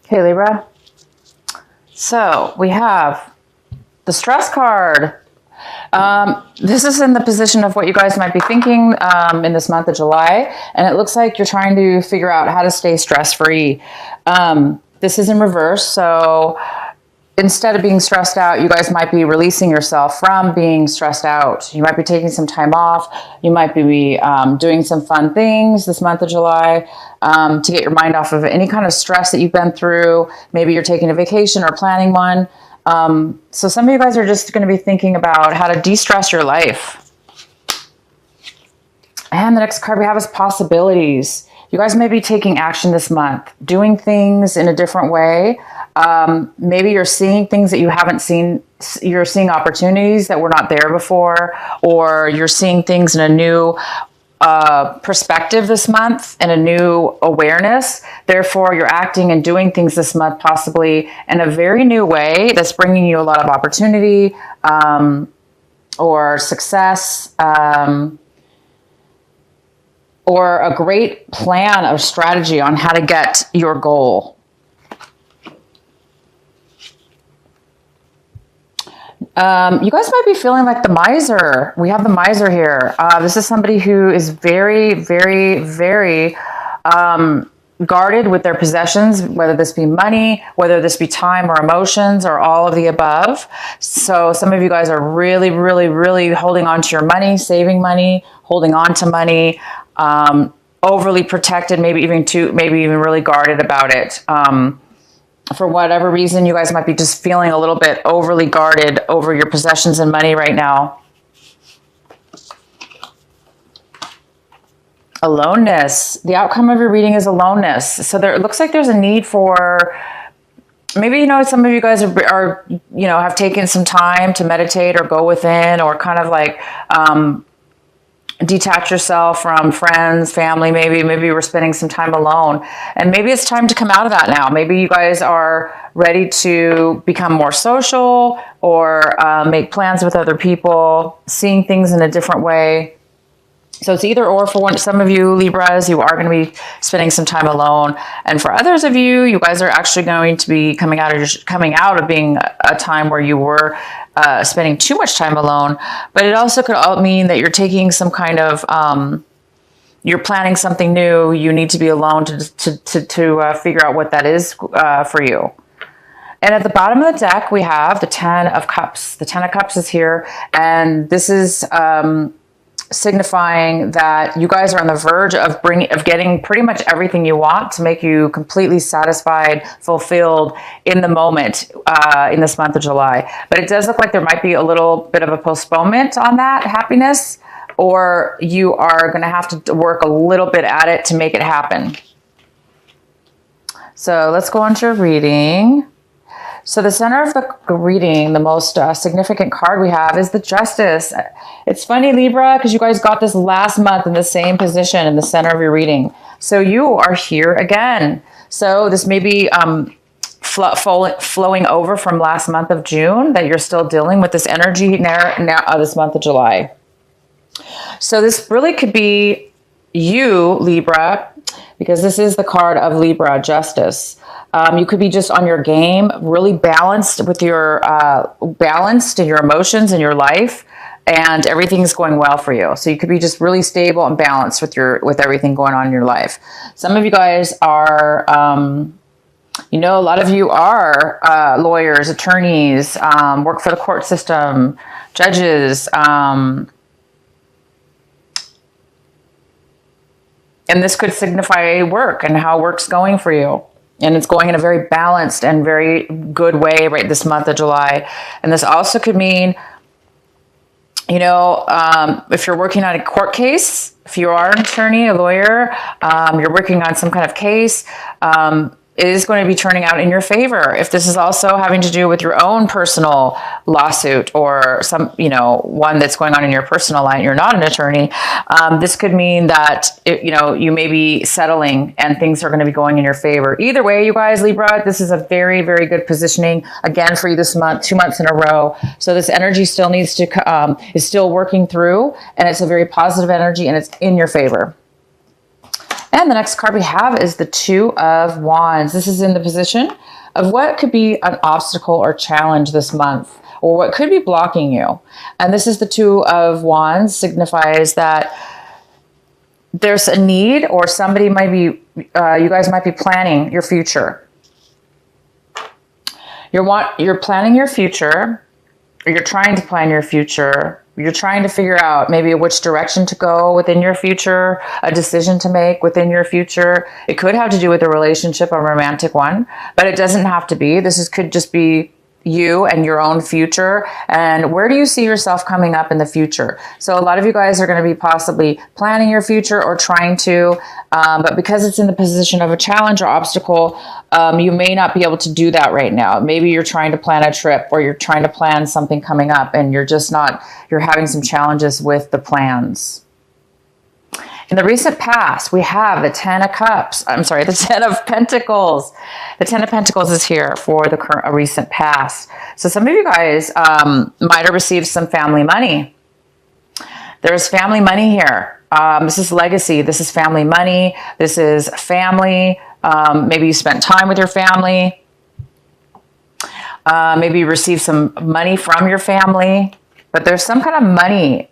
Okay, Libra. So we have the stress card. This is in the position of what you guys might be thinking in this month of July. And it looks like you're trying to figure out how to stay stress-free. This is in reverse. So instead of being stressed out, you guys might be releasing yourself from being stressed out. You might be taking some time off. You might be doing some fun things this month of July to get your mind off of any kind of stress that you've been through. Maybe you're taking a vacation or planning one. So some of you guys are just going to be thinking about how to de-stress your life. And the next card we have is possibilities. You guys may be taking action this month, doing things in a different way. Maybe you're seeing things that you haven't seen. You're seeing opportunities that were not there before, or you're seeing things in a new perspective this month and a new awareness. Therefore, you're acting and doing things this month possibly in a very new way that's bringing you a lot of opportunity or success or a great plan of strategy on how to get your goal. You guys might be feeling like the miser. We have the miser here. This is somebody who is very, very, very guarded with their possessions, whether this be money, whether this be time or emotions or all of the above. So some of you guys are really, really, really holding on to your money, saving money, holding on to money, overly protected, maybe even really guarded about it. For whatever reason, you guys might be just feeling a little bit overly guarded over your possessions and money right now. Aloneness. The outcome of your reading is aloneness. So it looks like there's a need for, maybe, some of you guys are have taken some time to meditate or go within or kind of like, detach yourself from friends, family, maybe you were spending some time alone, and maybe it's time to come out of that now. Maybe you guys are ready to become more social or make plans with other people, seeing things in a different way. So it's either or for some of you Libras, you are going to be spending some time alone. And for others of you, you guys are actually going to be coming out of being a time where you were spending too much time alone. But it also could all mean that you're taking some kind of, you're planning something new. You need to be alone to figure out what that is for you. And at the bottom of the deck, we have the 10 of Cups. The 10 of Cups is here. And this is signifying that you guys are on the verge of getting pretty much everything you want to make you completely satisfied, fulfilled in the moment in this month of July. But it does look like there might be a little bit of a postponement on that happiness, or you are going to have to work a little bit at it to make it happen. So let's go on to your reading. So the center of the reading, the most significant card we have is the Justice. It's funny, Libra, because you guys got this last month in the same position in the center of your reading. So you are here again. So this may be flowing over from last month of June, that you're still dealing with this energy now this month of July. So this really could be you, Libra, because this is the card of Libra, Justice. You could be just on your game, really balanced with your balanced in your emotions in your life, and everything's going well for you. So you could be just really stable and balanced with everything going on in your life. Some of you guys are, a lot of you are lawyers, attorneys, work for the court system, judges, and this could signify work and how work's going for you. And it's going in a very balanced and very good way right this month of July. And this also could mean, if you're working on a court case, if you are an attorney, a lawyer, you're working on some kind of case, it is going to be turning out in your favor. If this is also having to do with your own personal lawsuit or some, one that's going on in your personal line, you're not an attorney, this could mean that, you may be settling and things are going to be going in your favor. Either way, you guys, Libra, this is a very, very good positioning again for you this month, 2 months in a row. So this energy still needs to, is still working through, and it's a very positive energy and it's in your favor. And the next card we have is the Two of Wands. This is in the position of what could be an obstacle or challenge this month, or what could be blocking you. And this is the Two of Wands, signifies that there's a need, or somebody might be, you guys might be planning your future. You're planning your future, or you're trying to plan your future. You're trying to figure out maybe which direction to go within your future, a decision to make within your future. It could have to do with a relationship, a romantic one, but it doesn't have to be. Could just be you and your own future, and where do you see yourself coming up in the future. So a lot of you guys are going to be possibly planning your future or trying to, but because it's in the position of a challenge or obstacle, you may not be able to do that right now. Maybe you're trying to plan a trip, or you're trying to plan something coming up, and you're having some challenges with the plans. In the recent past, we have the Ten of Cups. I'm sorry, the Ten of Pentacles. The Ten of Pentacles is here for the recent past. So some of you guys might have received some family money. There's family money here. This is legacy. This is family money. This is family. Maybe you spent time with your family. Maybe you received some money from your family. But there's some kind of money,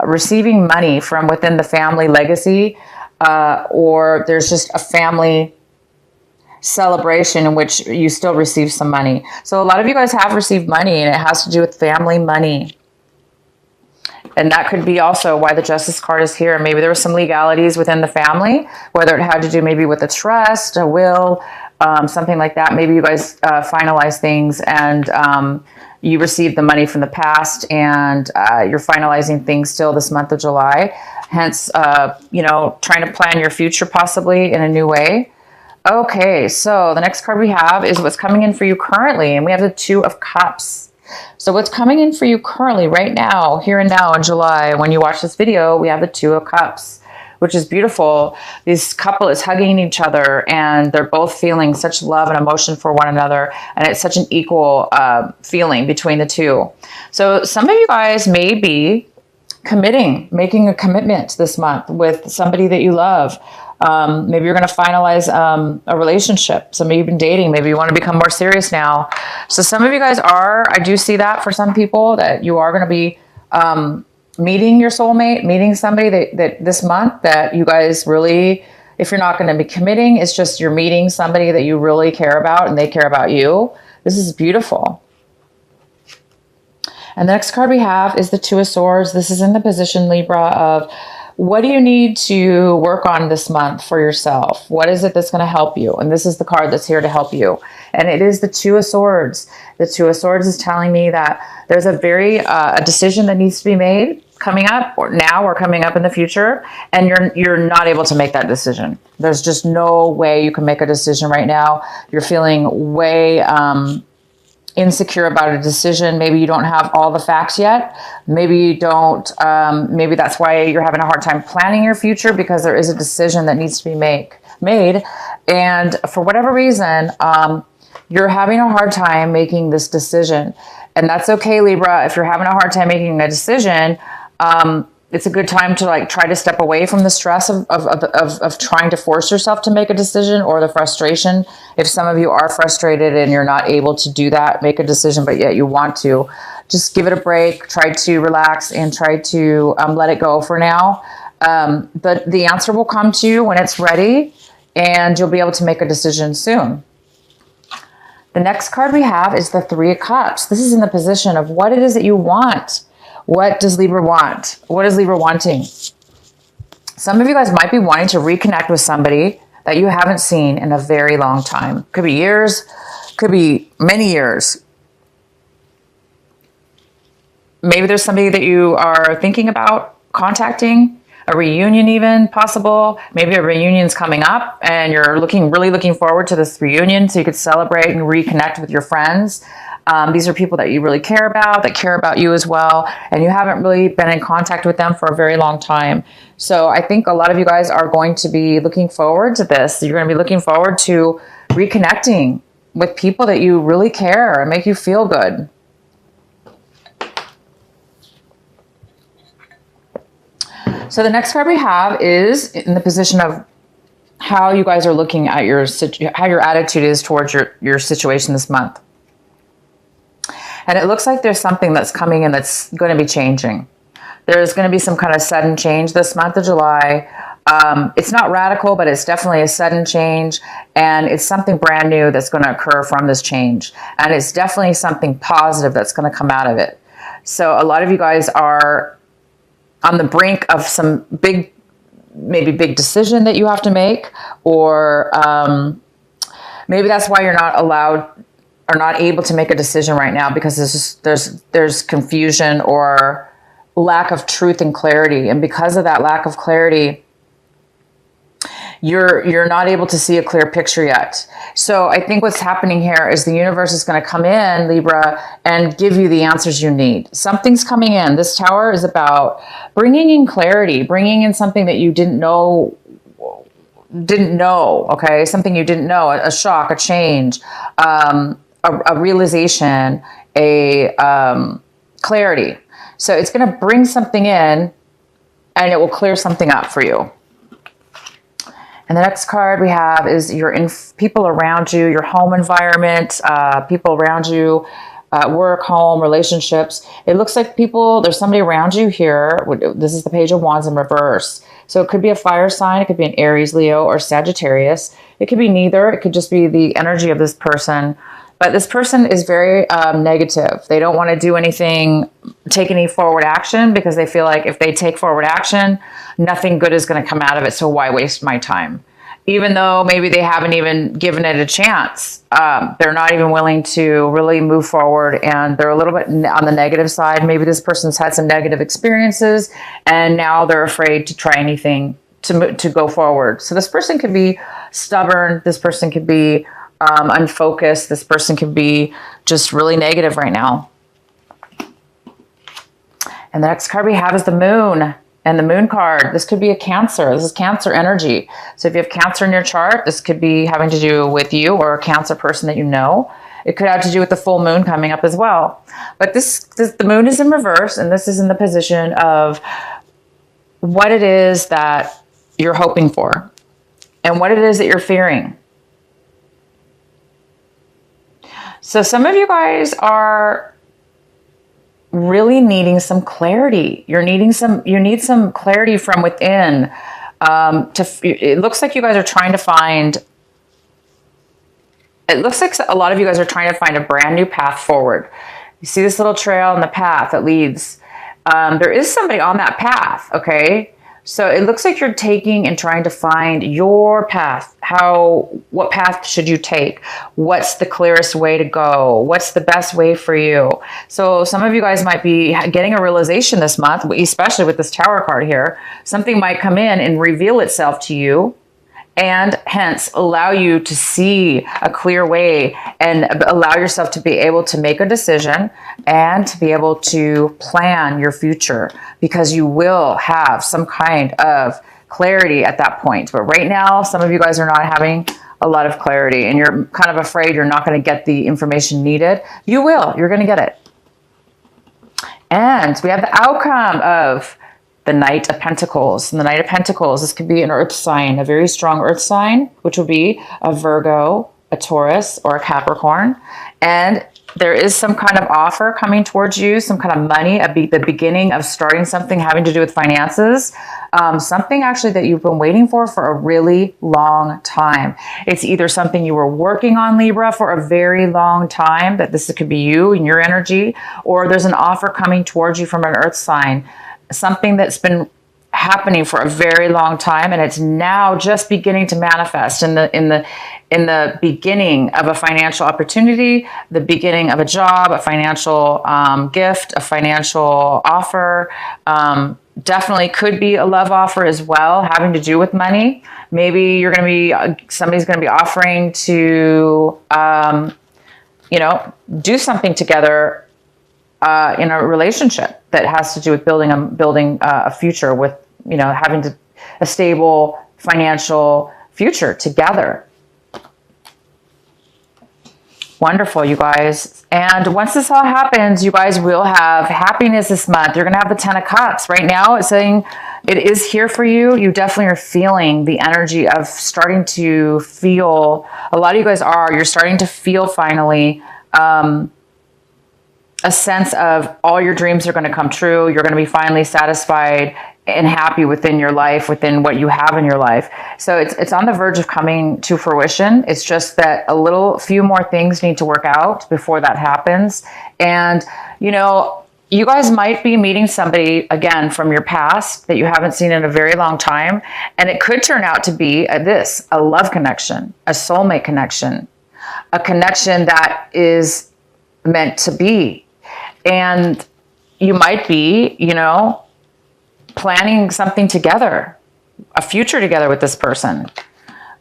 receiving money from within the family legacy, or there's just a family celebration in which you still receive some money. So a lot of you guys have received money, and it has to do with family money. And that could be also why the Justice card is here. Maybe there were some legalities within the family, whether it had to do maybe with a trust, a will, something like that. Maybe you guys finalize things, and you received the money from the past, and you're finalizing things still this month of July. Hence, trying to plan your future possibly in a new way. Okay, so the next card we have is what's coming in for you currently, and we have the Two of Cups. So what's coming in for you currently, right now, here and now in July, when you watch this video, we have the Two of Cups, which is beautiful. This couple is hugging each other, and they're both feeling such love and emotion for one another, and it's such an equal feeling between the two. So some of you guys may be making a commitment this month with somebody that you love. Maybe you're going to finalize a relationship. Some of you have been dating. Maybe you want to become more serious now. So some of you guys I do see that for some people, that you are going to be meeting your soulmate, meeting somebody that this month that you guys really, if you're not going to be committing, it's just you're meeting somebody that you really care about and they care about you. This is beautiful. And the next card we have is the Two of Swords. This is in the position, Libra, of what do you need to work on this month for yourself? What is it that's going to help you? And this is the card that's here to help you. And it is the Two of Swords. The Two of Swords is telling me that there's a decision that needs to be made coming up, or now, or coming up in the future, and you're not able to make that decision. There's just no way you can make a decision right now. You're feeling way insecure about a decision. Maybe you don't have all the facts yet. Maybe you don't. Maybe that's why you're having a hard time planning your future, because there is a decision that needs to be made. And for whatever reason, you're having a hard time making this decision. And that's okay, Libra. If you're having a hard time making a decision, it's a good time to try to step away from the stress of trying to force yourself to make a decision, or the frustration. If some of you are frustrated and you're not able to do that, make a decision, but yet you want to, just give it a break, try to relax, and try to let it go for now. But the answer will come to you when it's ready, and you'll be able to make a decision soon. The next card we have is the Three of Cups. This is in the position of what it is that you want. What does Libra want? What is Libra wanting? Some of you guys might be wanting to reconnect with somebody that you haven't seen in a very long time. Could be years, could be many years. Maybe there's somebody that you are thinking about contacting, a reunion even possible. Maybe a reunion's coming up and you're really looking forward to this reunion so you could celebrate and reconnect with your friends. These are people that you really care about, that care about you as well, and you haven't really been in contact with them for a very long time. So I think a lot of you guys are going to be looking forward to this. You're going to be looking forward to reconnecting with people that you really care and make you feel good. So the next card we have is in the position of how you guys are looking at how your attitude is towards your situation this month. And it looks like there's something that's coming in that's going to be changing. There's going to be some kind of sudden change this month of July. It's not radical, but it's definitely a sudden change. And it's something brand new that's going to occur from this change. And it's definitely something positive that's going to come out of it. So a lot of you guys are on the brink of some maybe big decision that you have to make, or maybe that's why you're not allowed or not able to make a decision right now, because there's confusion or lack of truth and clarity. And because of that lack of clarity, you're not able to see a clear picture yet. So I think what's happening here is the universe is going to come in, Libra, and give you the answers you need. Something's coming in. This tower is about bringing in clarity, bringing in something that you didn't know, okay? Something you didn't know, a shock, a change, a realization, clarity. So it's going to bring something in and it will clear something up for you. And the next card we have is people around you, your home environment, people around you, work, home, relationships. It looks like there's somebody around you here. This is the Page of Wands in reverse. So it could be a fire sign. It could be an Aries, Leo, or Sagittarius. It could be neither. It could just be the energy of this person. But this person is very negative. They don't want to do anything, take any forward action, because they feel like if they take forward action, nothing good is going to come out of it. So why waste my time? Even though maybe they haven't even given it a chance. They're not even willing to really move forward, and they're a little bit on the negative side. Maybe this person's had some negative experiences and now they're afraid to try anything to go forward. So this person could be stubborn. This person could be unfocused. This person could be just really negative right now. And the next card we have is the Moon. And the Moon card, this could be a Cancer. This is Cancer energy. So if you have Cancer in your chart, this could be having to do with you or a Cancer person that you know. It could have to do with the full moon coming up as well. But the Moon is in reverse, and this is in the position of what it is that you're hoping for and what it is that you're fearing. So some of you guys are really needing some clarity. You need some clarity from within. It looks like you guys are trying to find, it looks like a lot of you guys are trying to find a brand new path forward. You see this little trail in the path that leads. There is somebody on that path, okay? So it looks like you're taking and trying to find your path. What path should you take? What's the clearest way to go? What's the best way for you? So some of you guys might be getting a realization this month, especially with this Tower card here. Something might come in and reveal itself to you, and hence allow you to see a clear way and allow yourself to be able to make a decision and to be able to plan your future, because you will have some kind of clarity at that point. But right now, some of you guys are not having a lot of clarity, and you're kind of afraid you're not going to get the information needed. You will. You're going to get it. And we have the outcome of the Knight of Pentacles. And the Knight of Pentacles, this could be an earth sign, a very strong earth sign, which would be a Virgo, a Taurus, or a Capricorn. And there is some kind of offer coming towards you, some kind of money, the beginning of starting something having to do with finances, something actually that you've been waiting for a really long time. It's either something you were working on, Libra, for a very long time, that this could be you and your energy, or there's an offer coming towards you from an earth sign, something that's been happening for a very long time, and it's now just beginning to manifest in the beginning of a financial opportunity, the beginning of a job, a financial gift, a financial offer. Definitely could be a love offer as well, having to do with money. Maybe somebody's going to be offering to do something together in a relationship that has to do with building a future with, having a stable financial future together. Wonderful, you guys. And once this all happens, you guys will have happiness this month. You're going to have the Ten of Cups. Right now, it's saying It is here for you. You definitely are feeling the energy of starting to feel, a lot of you guys you're starting to feel finally a sense of all your dreams are going to come true. You're going to be finally satisfied and happy within your life, within what you have in your life. So it's on the verge of coming to fruition. It's just that a few more things need to work out before that happens. And, you know, you guys might be meeting somebody again from your past that you haven't seen in a very long time. And it could turn out to be a love connection, a soulmate connection, a connection that is meant to be. And you might be, you know, planning something together, a future together with this person.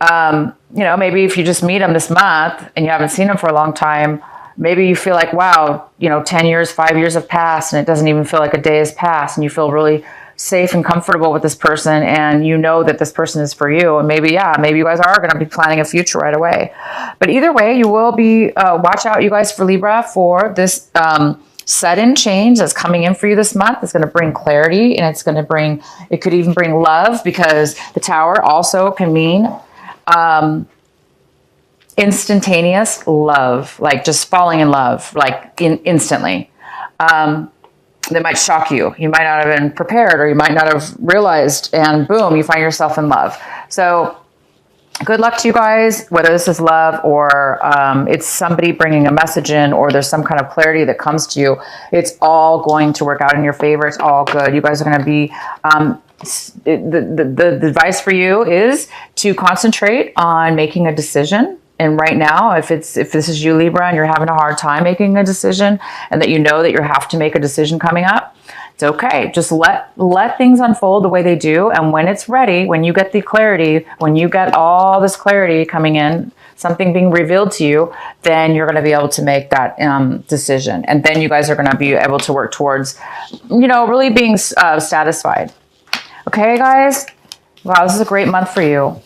You know, maybe if you just meet them this month and you haven't seen them for a long time, maybe you feel like, wow, you know, 10 years, 5 years have passed and it doesn't even feel like a day has passed, and you feel really safe and comfortable with this person, and you know that this person is for you. And maybe you guys are going to be planning a future right away. But either way, you will be, watch out, you guys, for Libra, for this sudden change that's coming in for you this month. It's going to bring clarity, and it could even bring love, because the Tower also can mean instantaneous love, like just falling in love, like instantly. That might shock you. You might not have been prepared, or you might not have realized, and boom, you find yourself in love. So good luck to you guys, whether this is love or it's somebody bringing a message in, or there's some kind of clarity that comes to you. It's all going to work out in your favor. It's all good. You guys are going to be, the advice for you is to concentrate on making a decision. And right now, if this is you, Libra, and you're having a hard time making a decision, and that you know that you have to make a decision coming up, it's okay. Just let things unfold the way they do. And when it's ready, when you get the clarity, when you get all this clarity coming in, something being revealed to you, then you're going to be able to make that decision. And then you guys are going to be able to work towards, you know, really being satisfied. Okay, guys? Wow, this is a great month for you.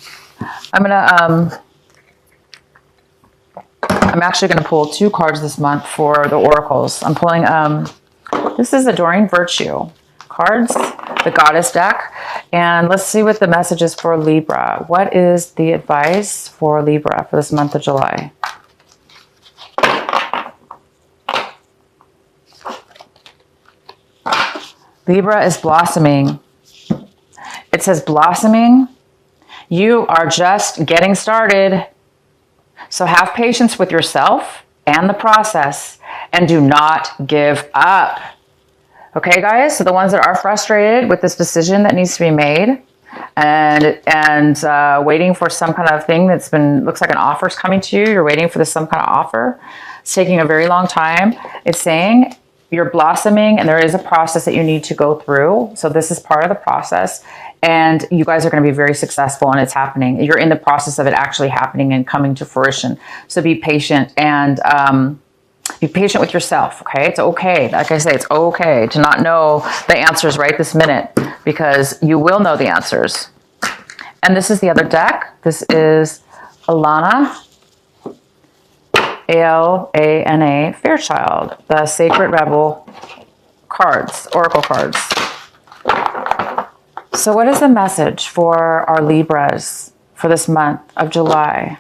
I'm actually going to pull 2 cards this month for the oracles. I'm pulling, this is Adoring Virtue cards, the Goddess deck. And let's see what the message is for Libra. What is the advice for Libra for this month of July? Libra is blossoming. It says blossoming. You are just getting started. So have patience with yourself and the process, and do not give up. Okay, guys? So the ones that are frustrated with this decision that needs to be made, and waiting for some kind of thing looks like an offer's coming to you. You're waiting for some kind of offer. It's taking a very long time. It's saying you're blossoming, and there is a process that you need to go through. So this is part of the process. And you guys are going to be very successful, and it's happening. You're in the process of it actually happening and coming to fruition. So be patient, and be patient with yourself, okay? It's okay. Like I say, it's okay to not know the answers right this minute, because you will know the answers. And this is the other deck. This is Alana, Alana Fairchild, the Sacred Rebel cards, Oracle cards. So what is the message for our Libras for this month of July?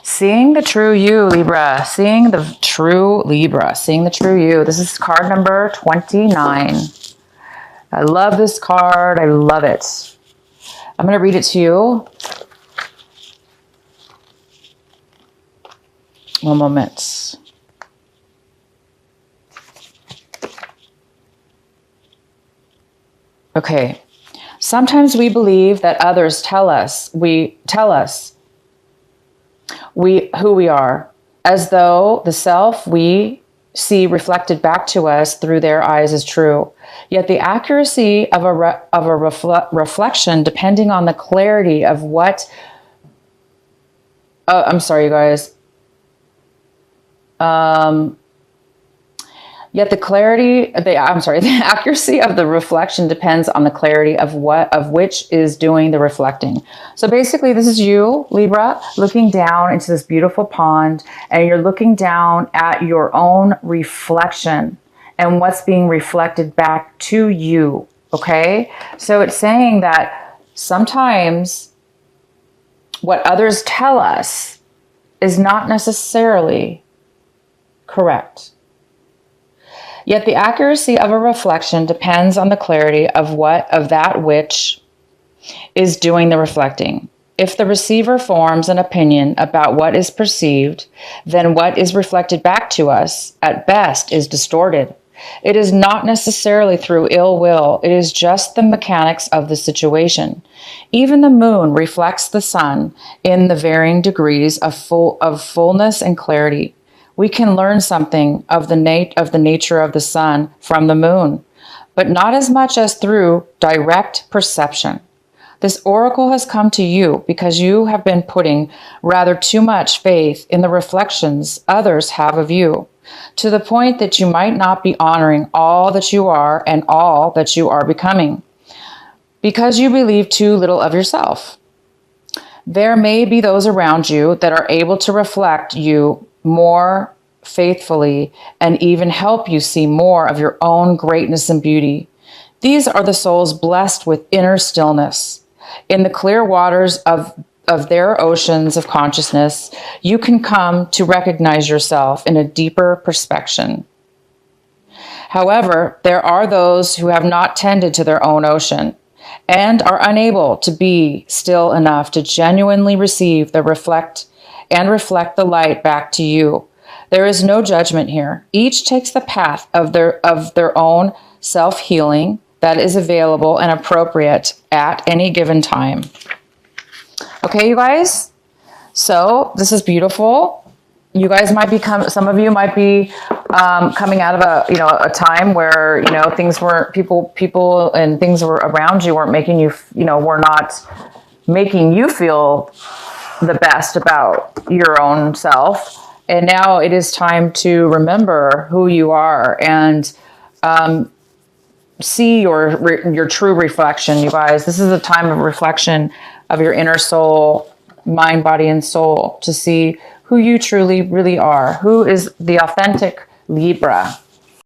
Seeing the true you, Libra. Seeing the true Libra. Seeing the true you. This is card number 29. I love this card. I love it. I'm going to read it to you. One moment. Okay. Sometimes we believe that others tell us who we are, as though the self we see reflected back to us through their eyes is true. Yet the accuracy of a reflection, depending on the clarity of what... I'm sorry, you guys. Yet the accuracy of the reflection depends on the clarity of which is doing the reflecting. So basically, this is you, Libra, looking down into this beautiful pond, and you're looking down at your own reflection and what's being reflected back to you. Okay? So it's saying that sometimes what others tell us is not necessarily correct. Yet the accuracy of a reflection depends on the clarity of that which is doing the reflecting. If the receiver forms an opinion about what is perceived, then what is reflected back to us, at best, is distorted. It is not necessarily through ill will, it is just the mechanics of the situation. Even the moon reflects the sun in the varying degrees of fullness and clarity. We can learn something of the nature of the sun from the moon, but not as much as through direct perception. This oracle has come to you because you have been putting rather too much faith in the reflections others have of you, to the point that you might not be honoring all that you are and all that you are becoming, because you believe too little of yourself. There may be those around you that are able to reflect you more faithfully and even help you see more of your own greatness and beauty. These are the souls blessed with inner stillness. In the clear waters of their oceans of consciousness, you can come to recognize yourself in a deeper perspective. However, there are those who have not tended to their own ocean and are unable to be still enough to genuinely receive reflect the light back to you. There is no judgment here. Each takes the path of their own self-healing that is available and appropriate at any given time. Okay, you guys? So this is beautiful. You guys might some of you might be coming out of a time where, things were, people and things were around you weren't making you, were not making you feel the best about your own self. And now it is time to remember who you are and see your true reflection, you guys. This is a time of reflection of your inner soul, mind, body, and soul, to see who you truly, really are. Who is the authentic Libra?